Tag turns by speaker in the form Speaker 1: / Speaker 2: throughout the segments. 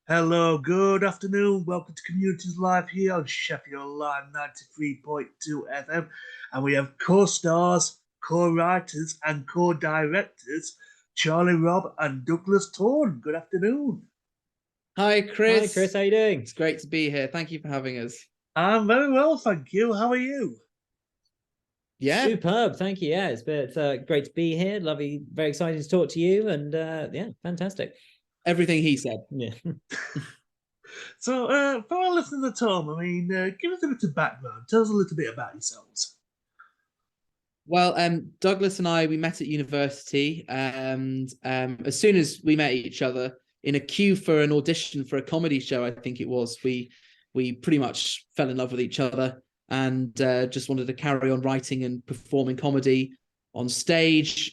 Speaker 1: Hello, good afternoon. Welcome to Communities Live here on Sheffield Live 93.2 FM. And we have co-stars, co-writers, and co-directors Charlie Robb and Douglas Tawn. Good afternoon.
Speaker 2: Hi, Chris.
Speaker 3: Hi, Chris. How you doing?
Speaker 2: It's great to be here. Thank you for having us.
Speaker 1: I'm very well, thank you. How are you?
Speaker 2: Yeah.
Speaker 3: Superb. Thank you. Yeah, it's great to be here. Lovely. Very excited to talk to you. And yeah, fantastic.
Speaker 2: Everything he said.
Speaker 3: Yeah.
Speaker 1: So, for our listeners at home, give us a bit of background. Tell us a little bit about yourselves.
Speaker 2: Well, Douglas and I, we met at university, and as soon as we met each other in a queue for an audition for a comedy show, I think it was, we pretty much fell in love with each other and just wanted to carry on writing and performing comedy on stage,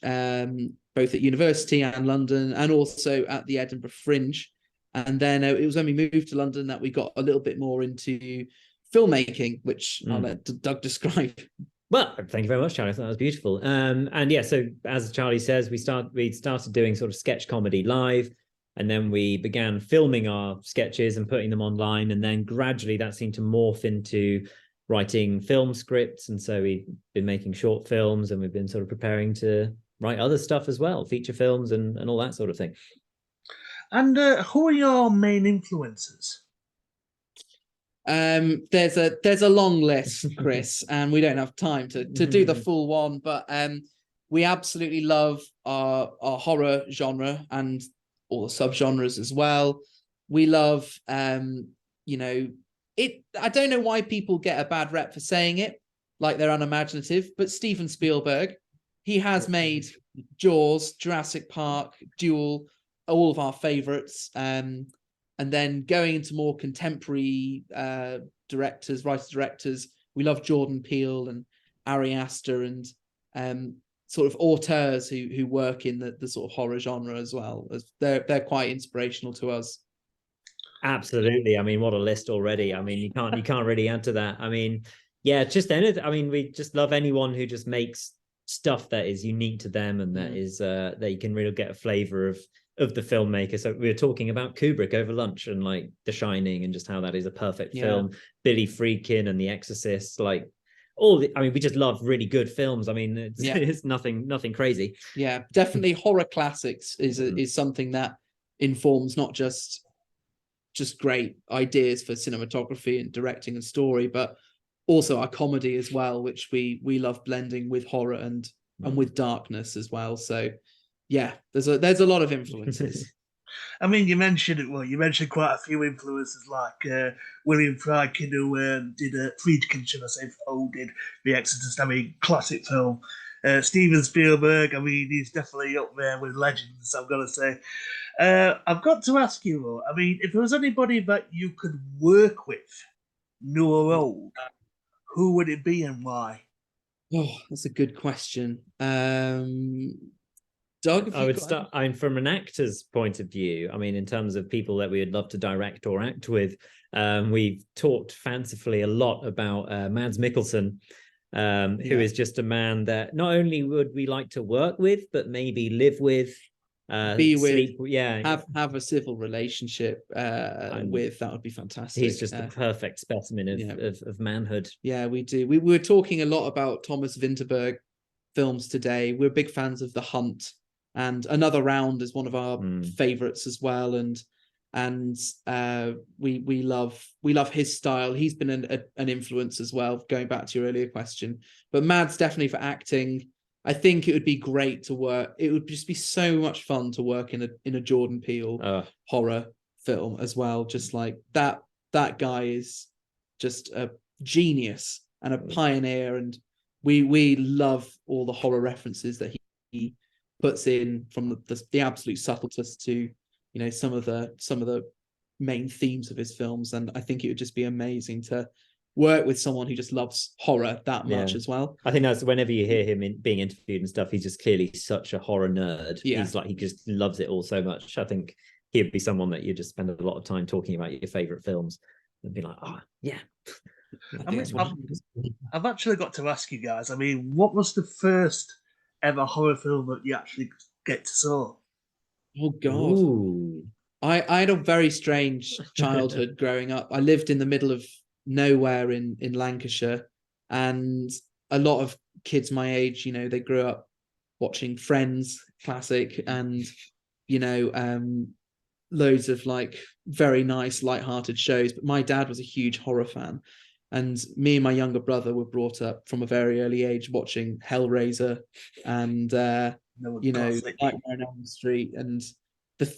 Speaker 2: both at university and London, and also at the Edinburgh Fringe. And then it was when we moved to London that we got a little bit more into filmmaking, which I'll let Doug describe.
Speaker 3: Well, thank you very much, Charlie. I thought that was beautiful. And yeah, so as Charlie says, we started doing sort of sketch comedy live, and then we began filming our sketches and putting them online. And then gradually that seemed to morph into writing film scripts. And so we've been making short films, and we've been sort of preparing to write other stuff as well, feature films and all that sort of thing.
Speaker 1: And who are your main influences?
Speaker 2: There's a long list, Chris, and we don't have time to do the full one, but we absolutely love our horror genre and all the subgenres as well. We love I don't know why people get a bad rep for saying it, like they're unimaginative, but Steven Spielberg, he has made Jaws, Jurassic Park, Duel, all of our favorites. And then going into more contemporary writer-directors, we love Jordan Peele and Ari Aster and sort of auteurs who work in the sort of horror genre as well. They're quite inspirational to us.
Speaker 3: Absolutely. I mean, what a list already. I mean, you can't really add to that. I mean, yeah, just anything. I mean, we just love anyone who just makes stuff that is unique to them and that is that you can really get a flavor of the filmmaker. So we were talking about Kubrick over lunch and like The Shining and just how that is a perfect film. Billy Friedkin and The Exorcist, like we just love really good films. I mean, it's nothing crazy.
Speaker 2: Yeah, definitely horror classics is something that informs not just great ideas for cinematography and directing and story, but also our comedy as well, which we love blending with horror and with darkness as well. So yeah, there's a lot of influences.
Speaker 1: I mean, you mentioned quite a few influences, like William Friedkin, who did Friedkin, should I say, who did The Exorcist. I mean, classic film. Steven Spielberg, I mean, he's definitely up there with legends, I'm going to say. I've got to ask you, though, I mean, if there was anybody that you could work with, new or old, who would it be and why?
Speaker 2: Oh, that's a good question. Doug,
Speaker 3: I would start. I mean, from an actor's point of view, I mean, in terms of people that we would love to direct or act with, we've talked fancifully a lot about Mads Mikkelsen, who is just a man that not only would we like to work with, but maybe live with,
Speaker 2: be with, have a civil relationship with. That would be fantastic.
Speaker 3: He's just the perfect specimen of manhood.
Speaker 2: Yeah, we do. We were talking a lot about Thomas Vinterberg films today. We're big fans of The Hunt, and Another Round is one of our favorites as well. And we love his style. He's been an influence as well, going back to your earlier question. But Mads definitely for acting. I think it would be great to work. It would just be so much fun to work in a Jordan Peele horror film as well. Just like that guy is just a genius and a pioneer, and we love all the horror references that he puts in, from the absolute subtleties to some of the main themes of his films. And I think it would just be amazing to work with someone who just loves horror that much as well.
Speaker 3: I think that's whenever you hear him being interviewed and stuff, he's just clearly such a horror nerd. He's like, he just loves it all so much. I think he'd be someone that you just spend a lot of time talking about your favorite films and be like, oh yeah.
Speaker 1: I've actually got to ask you guys, I mean, what was the first ever horror film that you actually get to saw?
Speaker 2: Oh God.
Speaker 3: Ooh.
Speaker 2: I had a very strange childhood growing up. I lived in the middle of nowhere in Lancashire, and a lot of kids my age, they grew up watching Friends, classic, and loads of like very nice, light-hearted shows. But my dad was a huge horror fan, and me and my younger brother were brought up from a very early age watching Hellraiser and Nightmare on Elm Street and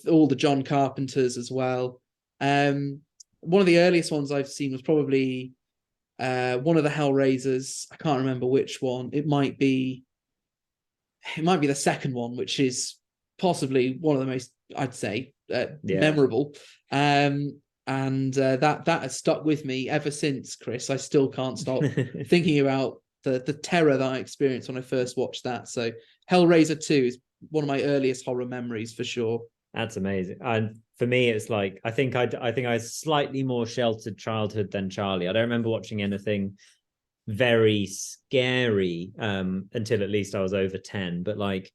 Speaker 2: all the John Carpenters as well. One of the earliest ones I've seen was probably one of the Hellraisers. I can't remember which one. It might be the second one, which is possibly one of the most, I'd say, memorable. And that has stuck with me ever since, Chris. I still can't stop thinking about the terror that I experienced when I first watched that. So Hellraiser 2 is one of my earliest horror memories for sure.
Speaker 3: That's amazing. And for me, it's like I think I had slightly more sheltered childhood than Charlie. I don't remember watching anything very scary until at least I was over 10. But like,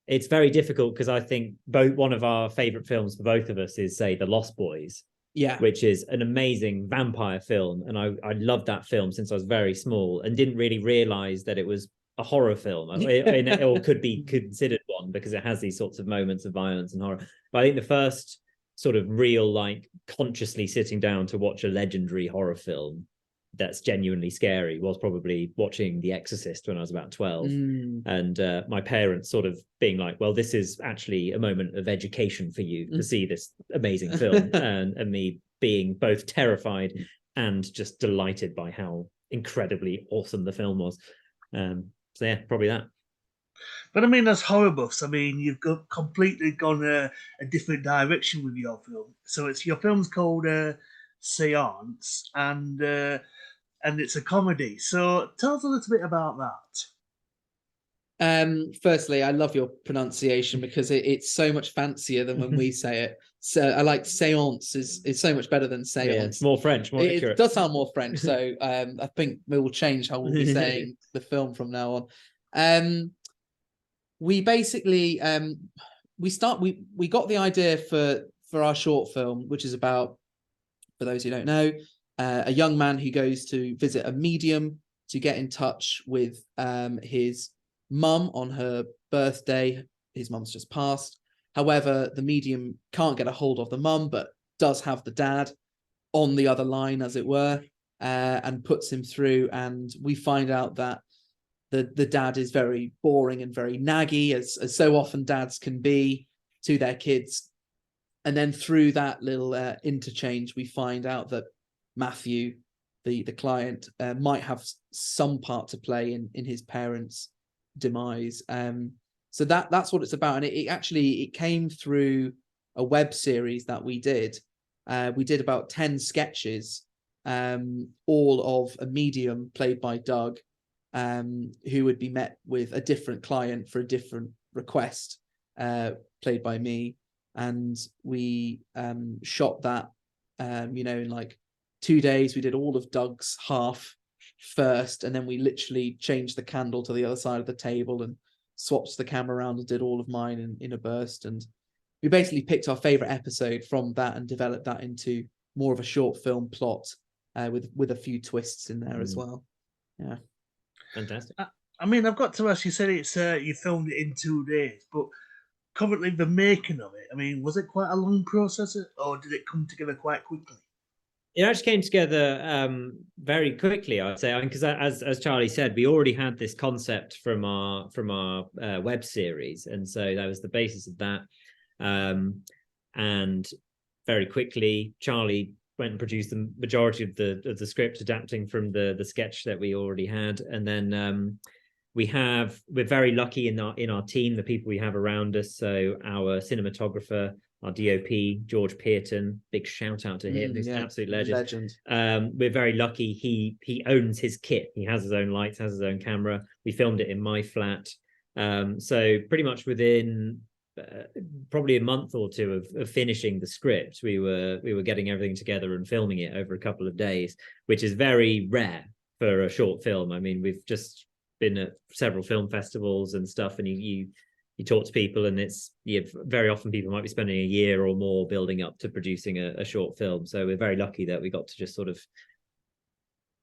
Speaker 3: it's very difficult because I think one of our favorite films for both of us is, say, The Lost Boys.
Speaker 2: Yeah,
Speaker 3: which is an amazing vampire film, and I loved that film since I was very small and didn't really realize that it was a horror film or could be considered one because it has these sorts of moments of violence and horror. But I think the first sort of real, like, consciously sitting down to watch a legendary horror film that's genuinely scary was probably watching The Exorcist when I was about 12. And my parents sort of being like, well, this is actually a moment of education for you to see this amazing film. and me being both terrified and just delighted by how incredibly awesome the film was. So yeah, probably that.
Speaker 1: But I mean, as horror buffs, I mean, you've completely gone a different direction with your film. So your film's called Séance, and it's a comedy. So tell us a little bit about that.
Speaker 2: Firstly, I love your pronunciation because it's so much fancier than when we say it. So I like séance is so much better than séance.
Speaker 3: Yeah, it's more French, more accurate.
Speaker 2: It does sound more French. So I think we will change how we'll be saying the film from now on. We basically we got the idea for our short film, which is about, for those who don't know, a young man who goes to visit a medium to get in touch with his mum on her birthday. His mum's just passed. However, the medium can't get a hold of the mum, but does have the dad on the other line, as it were, and puts him through. And we find out that the dad is very boring and very naggy, as so often dads can be to their kids. And then through that little interchange, we find out that Matthew, the client, might have some part to play in his parents' demise. So that's what it's about. And it came through a web series that we did. We did about 10 sketches, all of a medium played by Doug, who would be met with a different client for a different request, played by me. And we shot that, in like 2 days. We did all of Doug's half first, and then we literally changed the candle to the other side of the table and swapped the camera around and did all of mine in a burst. And we basically picked our favorite episode from that and developed that into more of a short film plot, with a few twists in there as well. Yeah,
Speaker 3: fantastic.
Speaker 1: I mean, I've got to ask. You said it's you filmed it in 2 days, but currently the making of it, I mean, was it quite a long process, or did it come together quite quickly?
Speaker 3: It actually came together very quickly, I'd say, because as Charlie said, we already had this concept from our web series, and so that was the basis of that. And very quickly, Charlie went and produced the majority of the script, adapting from the sketch that we already had, and then we're very lucky in our team, the people we have around us. So our cinematographer, our DOP, George Pearton, big shout out to him. He's an absolute legend. We're very lucky. He owns his kit. He has his own lights, has his own camera. We filmed it in my flat. So pretty much within probably a month or two of finishing the script, we were getting everything together and filming it over a couple of days, which is very rare for a short film. I mean, we've just been at several film festivals and stuff, and you you talk to people, and it's very often people might be spending a year or more building up to producing a short film. So we're very lucky that we got to just sort of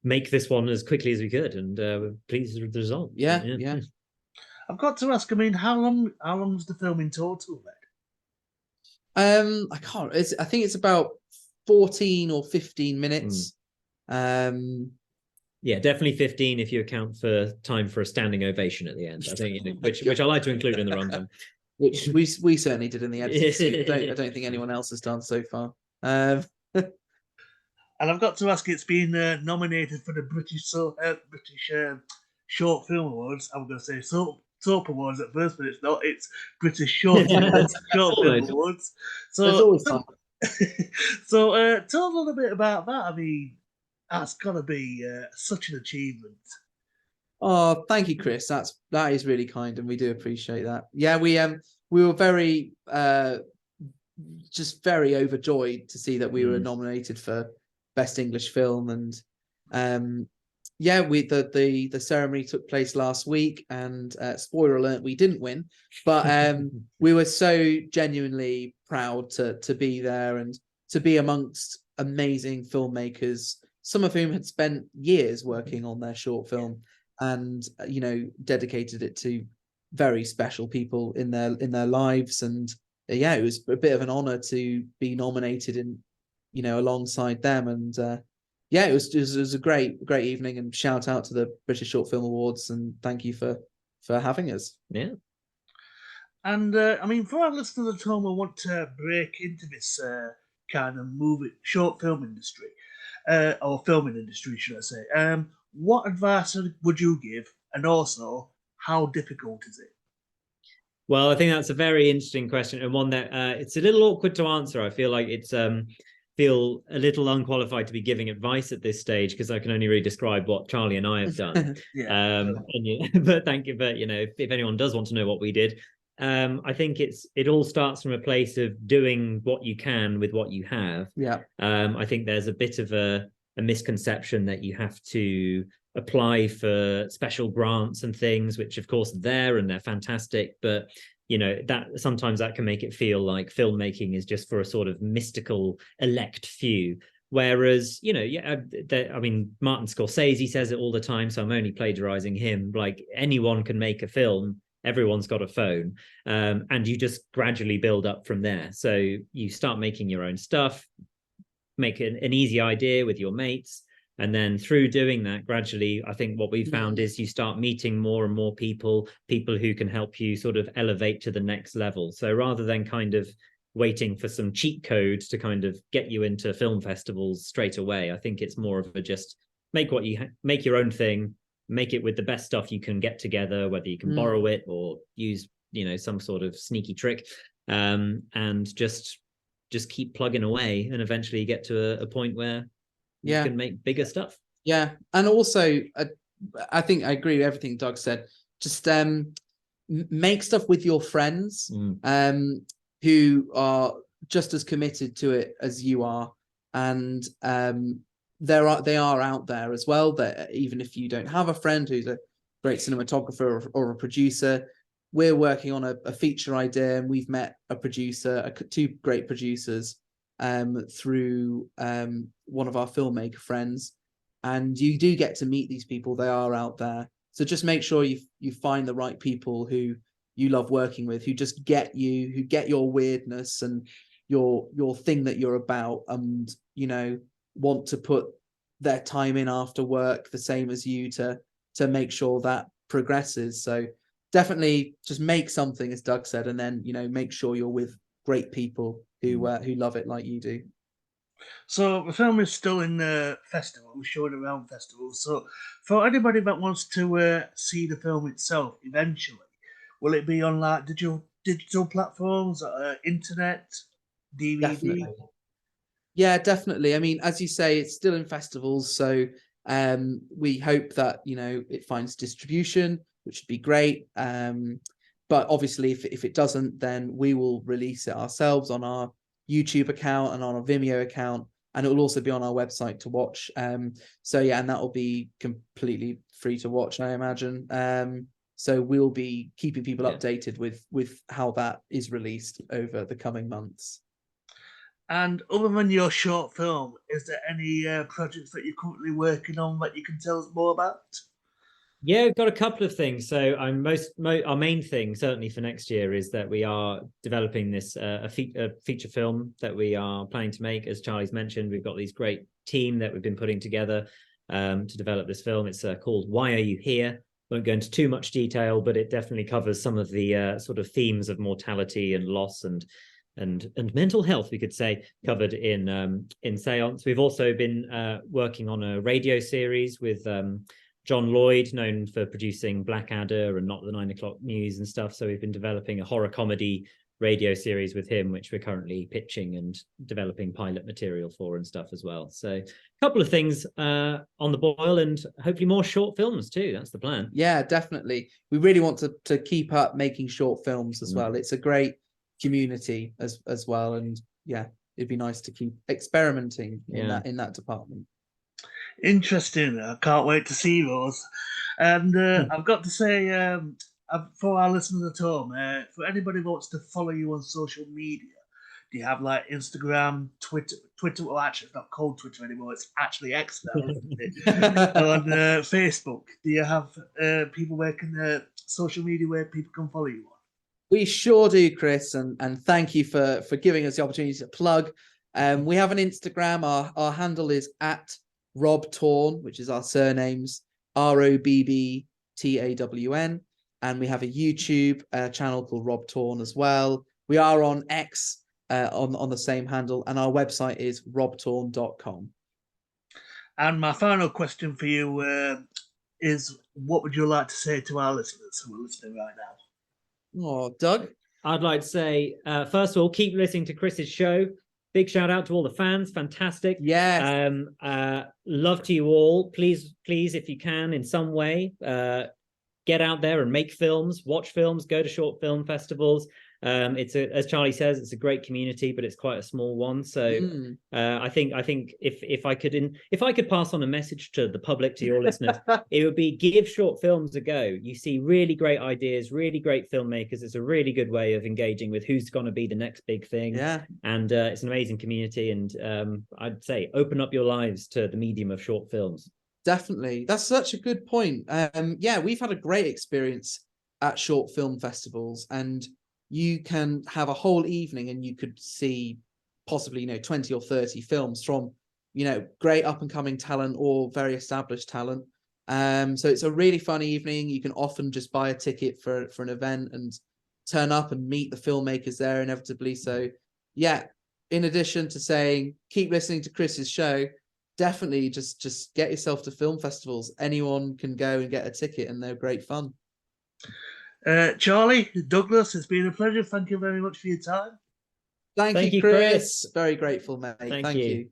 Speaker 3: make this one as quickly as we could, and we're pleased with the result.
Speaker 2: Yeah.
Speaker 1: I've got to ask, I mean, how long was the film in total
Speaker 2: then? I can't. I think it's about 14 or 15 minutes.
Speaker 3: Yeah, definitely 15 if you account for time for a standing ovation at the end. I think, which I like to include in the runtime.
Speaker 2: Which we certainly did in the editing. I don't think anyone else has done so far.
Speaker 1: And I've got to ask, it's been nominated for the British Short Film Awards. I'm going to say Soap Awards at first, but it's not. It's British Short Film Awards. So
Speaker 2: there's always time.
Speaker 1: So tell a little bit about that. I mean, that's got to be such an achievement.
Speaker 2: Oh, thank you, Chris. That is really kind, and we do appreciate that. Yeah, we were very just very overjoyed to see that we were nominated for Best English Film, and yeah, the ceremony took place last week, and spoiler alert, we didn't win, but we were so genuinely proud to be there and to be amongst amazing filmmakers, some of whom had spent years working on their short film and dedicated it to very special people in their lives. And yeah, it was a bit of an honor to be nominated in alongside them. And yeah, it was a great evening, and shout out to the British Short Film Awards, and thank you for having us.
Speaker 3: Yeah.
Speaker 1: And I mean, for our listeners at home who want to break into this kind of short film industry, or filming industry, should I say, what advice would you give, and also how difficult is it?
Speaker 3: Well, I think that's a very interesting question, and one that it's a little awkward to answer. I feel like it's feel a little unqualified to be giving advice at this stage, because I can only really describe what Charlie and I have done. But thank you. But if anyone does want to know what we did, I think it all starts from a place of doing what you can with what you have. I think there's a bit of a misconception that you have to apply for special grants and things, which of course are there and they're fantastic, but that sometimes that can make it feel like filmmaking is just for a sort of mystical elect few. Whereas, I mean, Martin Scorsese says it all the time, so I'm only plagiarizing him. Like, anyone can make a film, everyone's got a phone, and you just gradually build up from there. So you start making your own stuff, make an easy idea with your mates, and then through doing that, gradually, I think what we found is you start meeting more and more people who can help you sort of elevate to the next level. So rather than kind of waiting for some cheat codes to kind of get you into film festivals straight away, I think it's more of a just make your own thing, make it with the best stuff you can get together, whether you can borrow it or use some sort of sneaky trick, and just keep plugging away, and eventually you get to a point where you can make bigger stuff.
Speaker 2: Yeah, and also I think I agree with everything Doug said. Just make stuff with your friends who are just as committed to it as you are, and they are out there as well. That even if you don't have a friend who's a great cinematographer or a producer, we're working on a feature idea, and we've met two great producers through one of our filmmaker friends, and you do get to meet these people. They are out there, so just make sure you find the right people who you love working with, who just get you, who get your weirdness and your thing that you're about, and want to put their time in after work the same as you to make sure that progresses. So definitely just make something, as Doug said, and then make sure you're with great people who love it like you do.
Speaker 1: So the film is still in festivals, showing around festivals. So for anybody that wants to see the film itself eventually, will it be on like digital platforms, internet, DVD?
Speaker 2: Definitely. Yeah, definitely. I mean, as you say, it's still in festivals, so we hope that it finds distribution, which would be great. But obviously, if it doesn't, then we will release it ourselves on our YouTube account and on our Vimeo account, and it will also be on our website to watch. So yeah, and that will be completely free to watch, I imagine. So we'll be keeping people updated with how that is released over the coming months.
Speaker 1: And other than your short film, is there any projects that you're currently working on that you can tell us more about?
Speaker 3: Yeah, we've got a couple of things. So our main thing, certainly for next year, is that we are developing this a feature film that we are planning to make. As Charlie's mentioned, we've got these great team that we've been putting together to develop this film. It's called Why Are You Here? Won't go into too much detail, but it definitely covers some of the sort of themes of mortality and loss and mental health, we could say, covered in Séance. We've also been working on a radio series with John Lloyd, known for producing Blackadder and Not the 9 O'Clock News and stuff. So we've been developing a horror comedy radio series with him, which we're currently pitching and developing pilot material for and stuff as well. So a couple of things on the boil, and hopefully more short films too. That's the plan.
Speaker 2: Yeah, definitely. We really want to keep up making short films as well. It's a great community as well. And yeah, it'd be nice to keep experimenting in that department.
Speaker 1: Interesting. I can't wait to see those. And I've got to say, for our listeners at home, for anybody who wants to follow you on social media, do you have like Instagram, Twitter? Well, actually, it's not called Twitter anymore. It's actually X now, isn't it? On Facebook, do you have people working social media where people can follow you on?
Speaker 2: We sure do, Chris, and thank you for giving us the opportunity to plug. We have an Instagram. Our handle is at Rob Tawn, which is our surnames, ROBBTAWN, and we have a YouTube channel called Rob Tawn as well. We are on X on the same handle, and our website is robtawn.com.
Speaker 1: And my final question for you is, what would you like to say to our listeners who are listening right now?
Speaker 2: Oh, Doug?
Speaker 3: I'd like to say, first of all, keep listening to Chris's show. Big shout out to all the fans. Fantastic.
Speaker 2: Yes.
Speaker 3: Love to you all. Please, if you can, in some way, get out there and make films, watch films, go to short film festivals. It's as Charlie says, it's a great community, but it's quite a small one. So I think if I could pass on a message to the public, to your listeners, it would be give short films a go. You see really great ideas, really great filmmakers. It's a really good way of engaging with who's going to be the next big thing.
Speaker 2: Yeah.
Speaker 3: And it's an amazing community. And I'd say open up your lives to the medium of short films.
Speaker 2: Definitely. That's such a good point. Yeah, we've had a great experience at short film festivals, and you can have a whole evening and you could see possibly, 20 or 30 films from, great up and coming talent or very established talent. So it's a really fun evening. You can often just buy a ticket for an event and turn up and meet the filmmakers there inevitably. So yeah, in addition to saying, keep listening to Chris's show, definitely just get yourself to film festivals. Anyone can go and get a ticket and they're great fun.
Speaker 1: Charlie, Douglas, it's been a pleasure. Thank you very much for your time.
Speaker 2: Thank you, Chris. Very grateful, mate. Thank you.